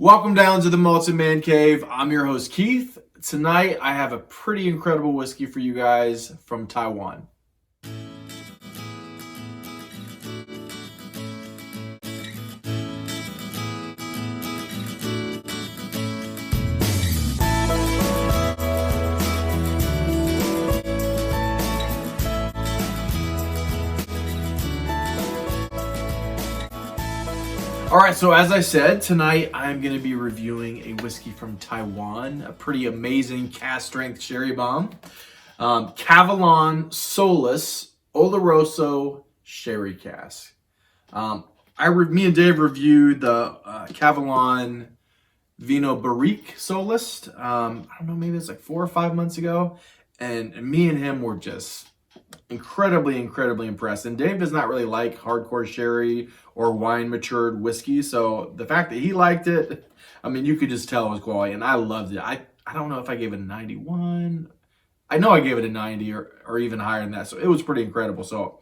Welcome down to the Malted Man Cave. I'm your host, Keith. Tonight, I have a pretty incredible whiskey for you guys from Taiwan. Alright, so as I said, tonight I'm going to be reviewing a whiskey from Taiwan, a pretty amazing cask strength sherry bomb. Kavalan Solist Oloroso Sherry Cask. Me and Dave reviewed the Kavalan Vino Barrique Solist, I don't know, maybe it's like 4 or 5 months ago, and me and him were just incredibly impressed. And Dave does not really like hardcore sherry or wine matured whiskey, so the fact that he liked it, I mean, you could just tell it was quality, and I loved it. I don't know if I gave it a 91. I know I gave it a 90 or even higher than that, so it was pretty incredible. So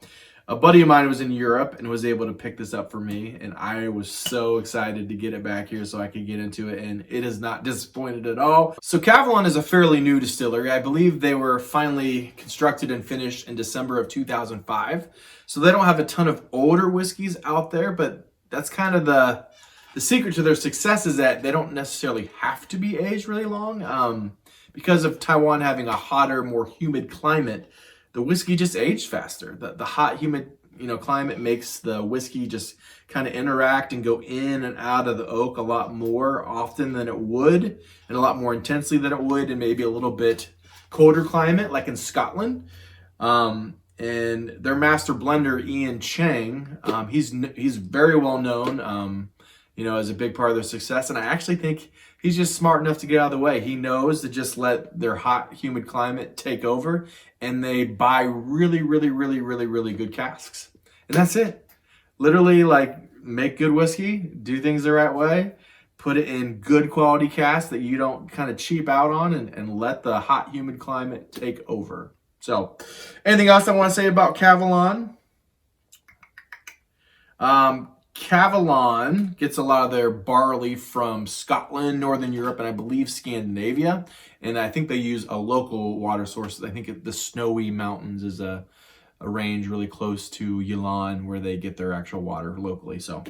a buddy of mine was in Europe and was able to pick this up for me, and I was so excited to get it back here so I could get into it, and it is not disappointed at all. So Kavalan is a fairly new distillery. I believe they were finally constructed and finished in December of 2005. So they don't have a ton of older whiskeys out there, but that's kind of the secret to their success, is that they don't necessarily have to be aged really long. Because of Taiwan having a hotter, more humid climate, the whiskey just aged faster. The hot, humid, climate makes the whiskey just kind of interact and go in and out of the oak a lot more often than it would, and a lot more intensely than it would in maybe a little bit colder climate, like in Scotland. And their master blender, Chang, he's very well known, as a big part of their success. And I actually think he's just smart enough to get out of the way. He knows to just let their hot, humid climate take over, and they buy really good casks. And that's it. Literally, make good whiskey, do things the right way, put it in good quality casks that you don't kind of cheap out on, and let the hot, humid climate take over. So, anything else I want to say about Kavalan? Kavalan gets a lot of their barley from Scotland, Northern Europe, and I believe Scandinavia. And I think they use a local water source. I think the Snowy Mountains is a range really close to Yilan where they get their actual water locally. So,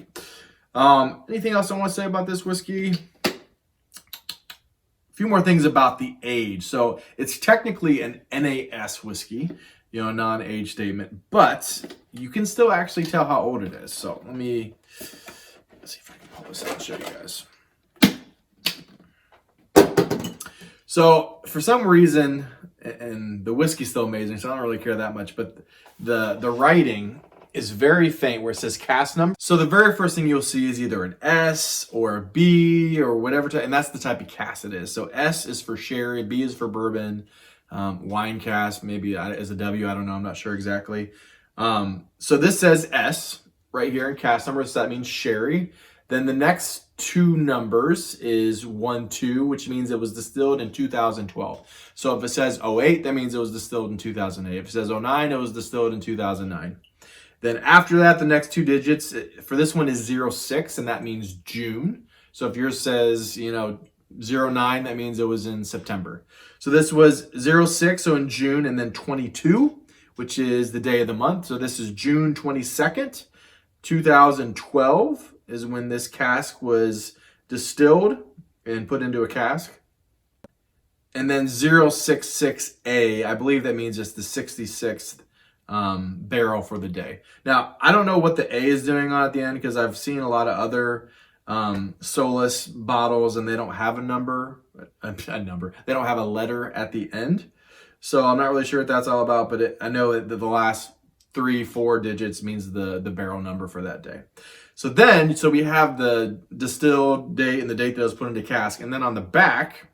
anything else I want to say about this whiskey? A few more things about the age. So it's technically an NAS whiskey, Nonage Statement, but you can still actually tell how old it is. So let's see if I can pull this out and show you guys. So for some reason, and the whiskey's still amazing, so I don't really care that much, but the writing is very faint where it says cask number. So the very first thing you'll see is either an S or a B or whatever, and that's the type of cask it is. So S is for sherry, B is for bourbon, wine cask, maybe as a W, I don't know, I'm not sure exactly. So this says S right here in cask number, so that means sherry. Then the next two numbers is 1-2, which means it was distilled in 2012. So if it says 08, that means it was distilled in 2008. If it says 09, it was distilled in 2009. Then after that, the next two digits for this one is 06, and that means June. So if yours says, 09, that means it was in September. So this was 06, so in June, and then 22, which is the day of the month. So this is June 22nd, 2012 is when this cask was distilled and put into a cask. And then 066A, I believe that means it's the 66th barrel for the day. Now, I don't know what the A is doing on at the end, because I've seen a lot of other Solus bottles and they don't have a number. They don't have a letter at the end. So I'm not really sure what that's all about, but I know that the last 3-4 digits means the barrel number for that day. So we have the distilled date and the date that it was put into cask. And then on the back,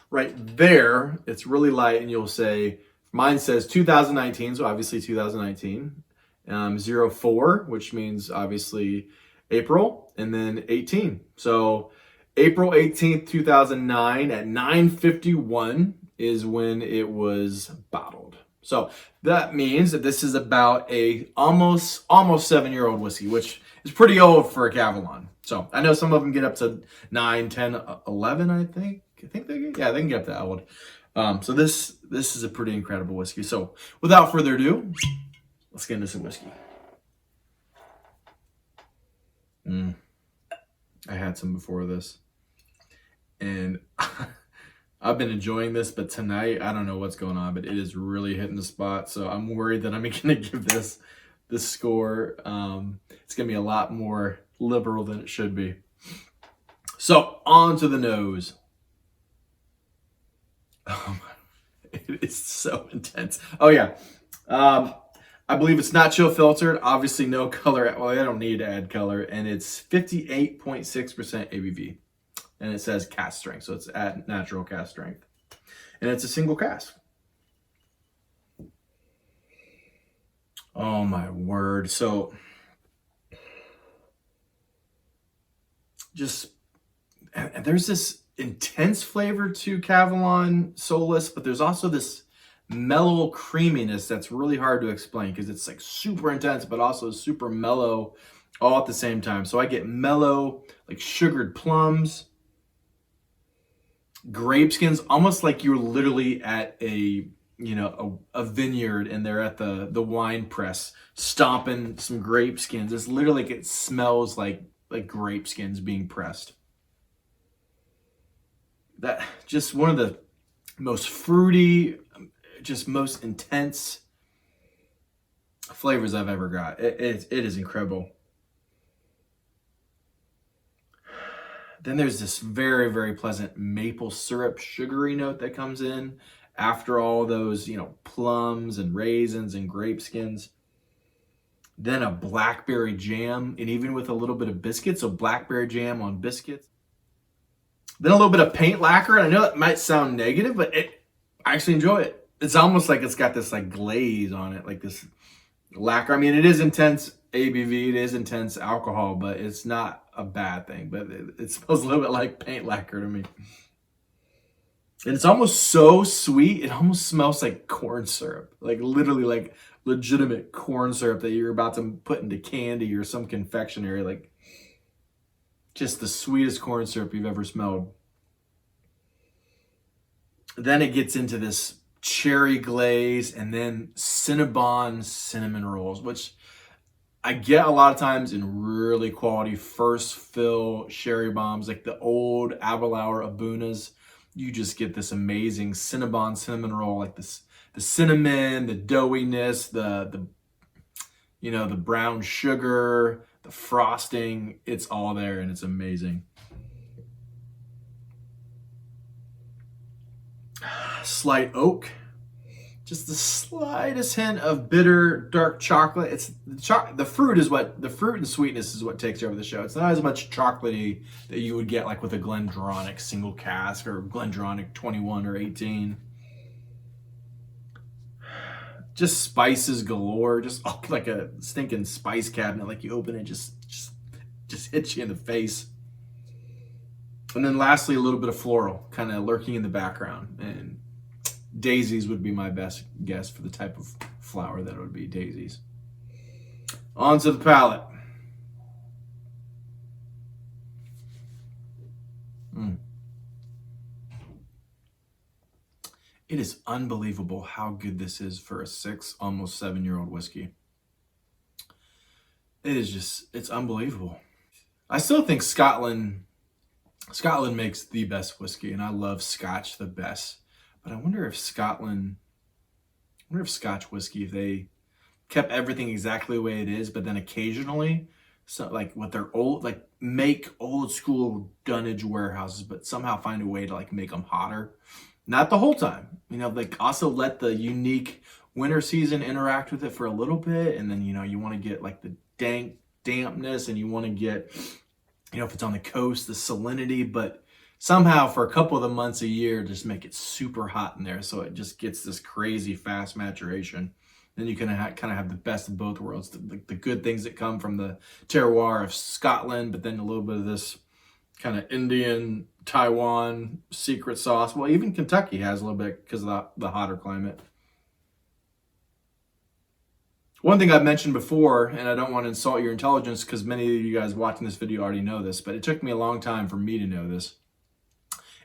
right there, it's really light, and you'll say, mine says 2019, so obviously 2019. 04, which means obviously April, and then 18. So April 18th, 2009 at 9:51 is when it was bottled. So that means that this is about a almost 7-year-old whiskey, which is pretty old for a Kavalan. So I know some of them get up to 9, 10, 11, I think. They can get up to that old. So this is a pretty incredible whiskey. So without further ado, let's get into some whiskey. I had some before this, and I've been enjoying this, but tonight I don't know what's going on, but it is really hitting the spot. So I'm worried that I'm going to give this score. It's going to be a lot more liberal than it should be. So on to the nose. It is so intense. Oh yeah. I believe it's not chill filtered. Obviously no color. Well, I don't need to add color. And it's 58.6% ABV. And it says cask strength. So it's at natural cask strength. And it's a single cask. Oh my word. So just, and there's this intense flavor to Kavalan Solist, but there's also this mellow creaminess that's really hard to explain because it's like super intense, but also super mellow all at the same time. So I get mellow, like sugared plums, grape skins, almost like you're literally at a vineyard and they're at the wine press stomping some grape skins. It's literally like it smells like grape skins being pressed. That just one of the most fruity, just most intense flavors I've ever got. It is incredible. Then there's this very, very pleasant maple syrup sugary note that comes in after all those, plums and raisins and grape skins. Then a blackberry jam, and even with a little bit of biscuits, so blackberry jam on biscuits. Then a little bit of paint lacquer, and I know that might sound negative, but I actually enjoy it. It's almost like it's got this like glaze on it, like this lacquer. I mean, it is intense ABV, it is intense alcohol, but it's not a bad thing. But it smells a little bit like paint lacquer to me. And it's almost so sweet, it almost smells like corn syrup. Like literally like legitimate corn syrup that you're about to put into candy or some confectionery. Like just the sweetest corn syrup you've ever smelled. Then it gets into this cherry glaze and then Cinnabon cinnamon rolls, which I get a lot of times in really quality first fill sherry bombs, like the old Aberlour Abunas. You just get this amazing Cinnabon cinnamon roll, like this, the cinnamon, the doughiness, the brown sugar, the frosting, it's all there and it's amazing. Slight oak, just the slightest hint of bitter dark chocolate. It's the fruit and sweetness is what takes over the show. It's not as much chocolatey that you would get like with a Glendronach single cask or Glendronach 21 or 18. Just spices galore, just like a stinking spice cabinet. Like you open it, just hits you in the face. And then lastly, a little bit of floral kind of lurking in the background. And daisies would be my best guess for the type of flower that it would be, daisies. On to the palate. It is unbelievable how good this is for a 6, almost 7-year-old whiskey. It's unbelievable. I still think Scotland makes the best whiskey, and I love Scotch the best. But I wonder if Scotch whiskey, if they kept everything exactly the way it is, but then occasionally, so like with their make old school dunnage warehouses, but somehow find a way to like make them hotter. Not the whole time, like also let the unique winter season interact with it for a little bit. And then, you want to get like the dampness and you want to get, if it's on the coast, the salinity, but somehow for a couple of the months a year, just make it super hot in there. So it just gets this crazy fast maturation. Then you can kind of have the best of both worlds, the good things that come from the terroir of Scotland, but then a little bit of this kind of Indian, Taiwan secret sauce. Well, even Kentucky has a little bit because of the hotter climate. One thing I've mentioned before, and I don't want to insult your intelligence because many of you guys watching this video already know this, but it took me a long time for me to know this.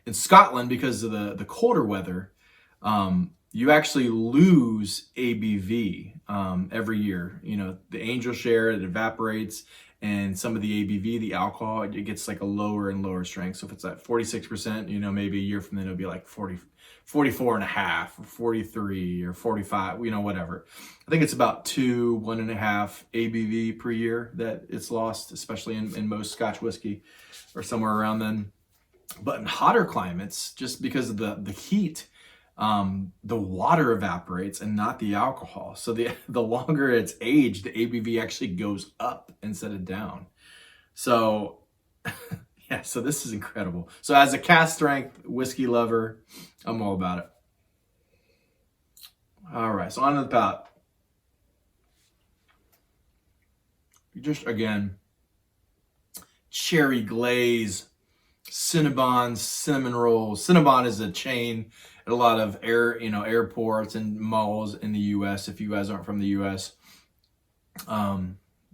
In Scotland, because of the colder weather, you actually lose ABV every year. You know, the angel share, it evaporates, and some of the ABV, the alcohol, it gets like a lower and lower strength. So if it's at 46%, you know, maybe a year from then it'll be like 44 and a half, or 43, or 45, you know, whatever. I think it's about 1.5 ABV per year that it's lost, especially in most Scotch whiskey, or somewhere around then. But in hotter climates, just because of the heat, the water evaporates and not the alcohol. So the longer it's aged, the ABV actually goes up instead of down. So yeah, so this is incredible. So as a cask strength whiskey lover, I'm all about it. All right, so on to the palate. Just again, cherry glaze, Cinnabon, cinnamon rolls. Cinnabon is a chain at a lot of airports and malls in the U.S. If you guys aren't from the U.S.,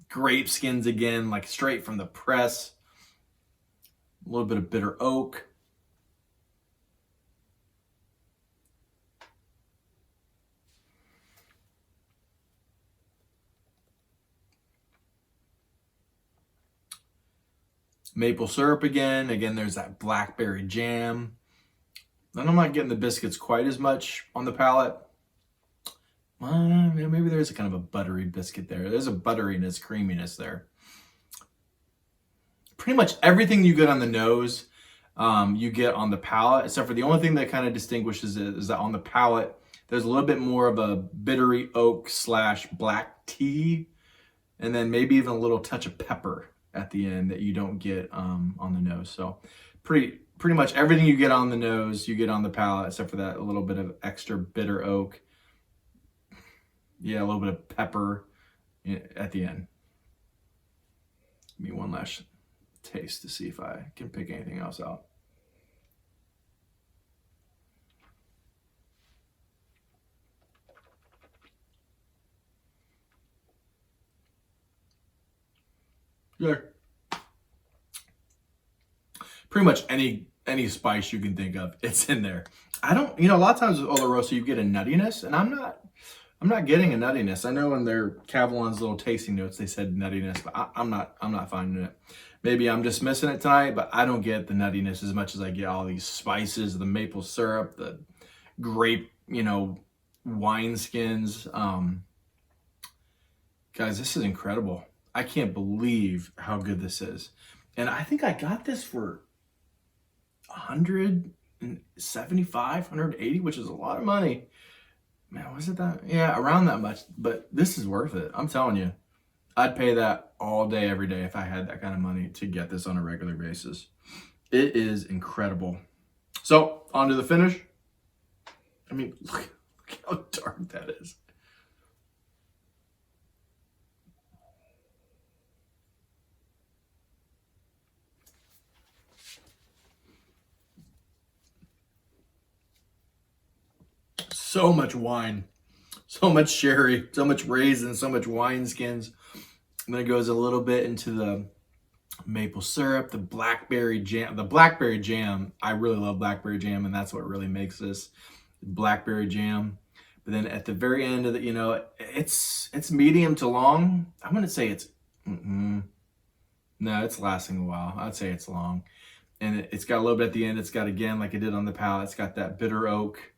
grape skins again, like straight from the press. A little bit of bitter oak. Maple syrup again. Again, there's that blackberry jam. And I'm not getting the biscuits quite as much on the palate. Maybe there's a kind of a buttery biscuit there. There's a butteriness, creaminess there. Pretty much everything you get on the nose, you get on the palate, except for the only thing that kind of distinguishes it is that on the palate, there's a little bit more of a bittery oak / black tea, and then maybe even a little touch of pepper at the end that you don't get on the nose. So pretty much everything you get on the nose, you get on the palate, except for that a little bit of extra bitter oak. Yeah, a little bit of pepper at the end. Give me one last taste to see if I can pick anything else out. Yeah. Pretty much any spice you can think of, it's in there. I don't, a lot of times with Oloroso you get a nuttiness, and I'm not getting a nuttiness. I know in their Kavalan's little tasting notes they said nuttiness, but I'm not finding it. Maybe I'm just missing it tonight, but I don't get the nuttiness as much as I get all these spices, the maple syrup, the grape, wine skins. Guys, this is incredible. I can't believe how good this is. And I think I got this for 175, 180, which is a lot of money. Man, was it that? Yeah, around that much. But this is worth it. I'm telling you. I'd pay that all day, every day if I had that kind of money to get this on a regular basis. It is incredible. So, on to the finish. I mean, look how dark that is. So much wine, so much sherry, so much raisin, so much wine skins. And then it goes a little bit into the maple syrup, the blackberry jam. The blackberry jam, I really love blackberry jam, and that's what really makes this blackberry jam. But then at the very end of the, it's medium to long. I'm gonna say it's, no, it's lasting a while. I'd say it's long. And it's got a little bit at the end. It's got, again, like it did on the palate, it's got that bitter oak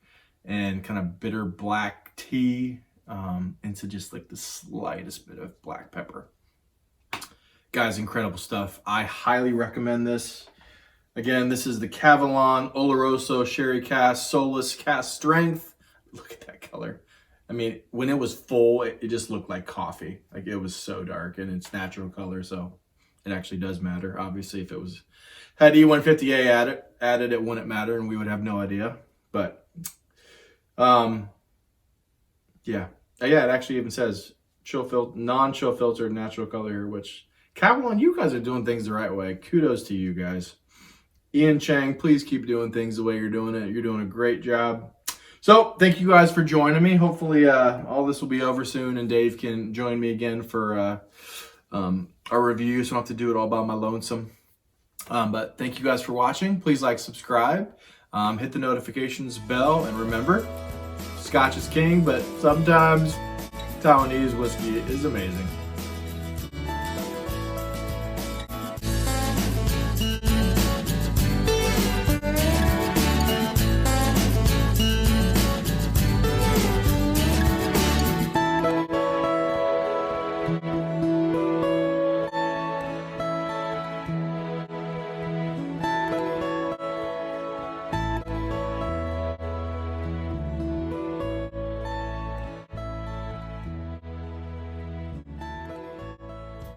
and kind of bitter black tea into just like the slightest bit of black pepper. Guys, incredible stuff. I highly recommend this. Again, this is the Kavalan Oloroso Sherry Cask Solist Cask Strength. Look at that color. I mean, when it was full, it just looked like coffee. Like, it was so dark, and it's natural color, so it actually does matter. Obviously, if it had E150A added, it wouldn't matter, and we would have no idea. But yeah, it actually even says non-chill filtered natural color here, which Kavalan, you guys are doing things the right way. Kudos to you guys. Ian Chang, please keep doing things the way you're doing it. You're doing a great job. So thank you guys for joining me. Hopefully all this will be over soon and Dave can join me again for our review, so I don't have to do it all by my lonesome. But thank you guys for watching. Please like, subscribe, hit the notifications bell, and remember, Scotch is king, but sometimes Taiwanese whiskey is amazing.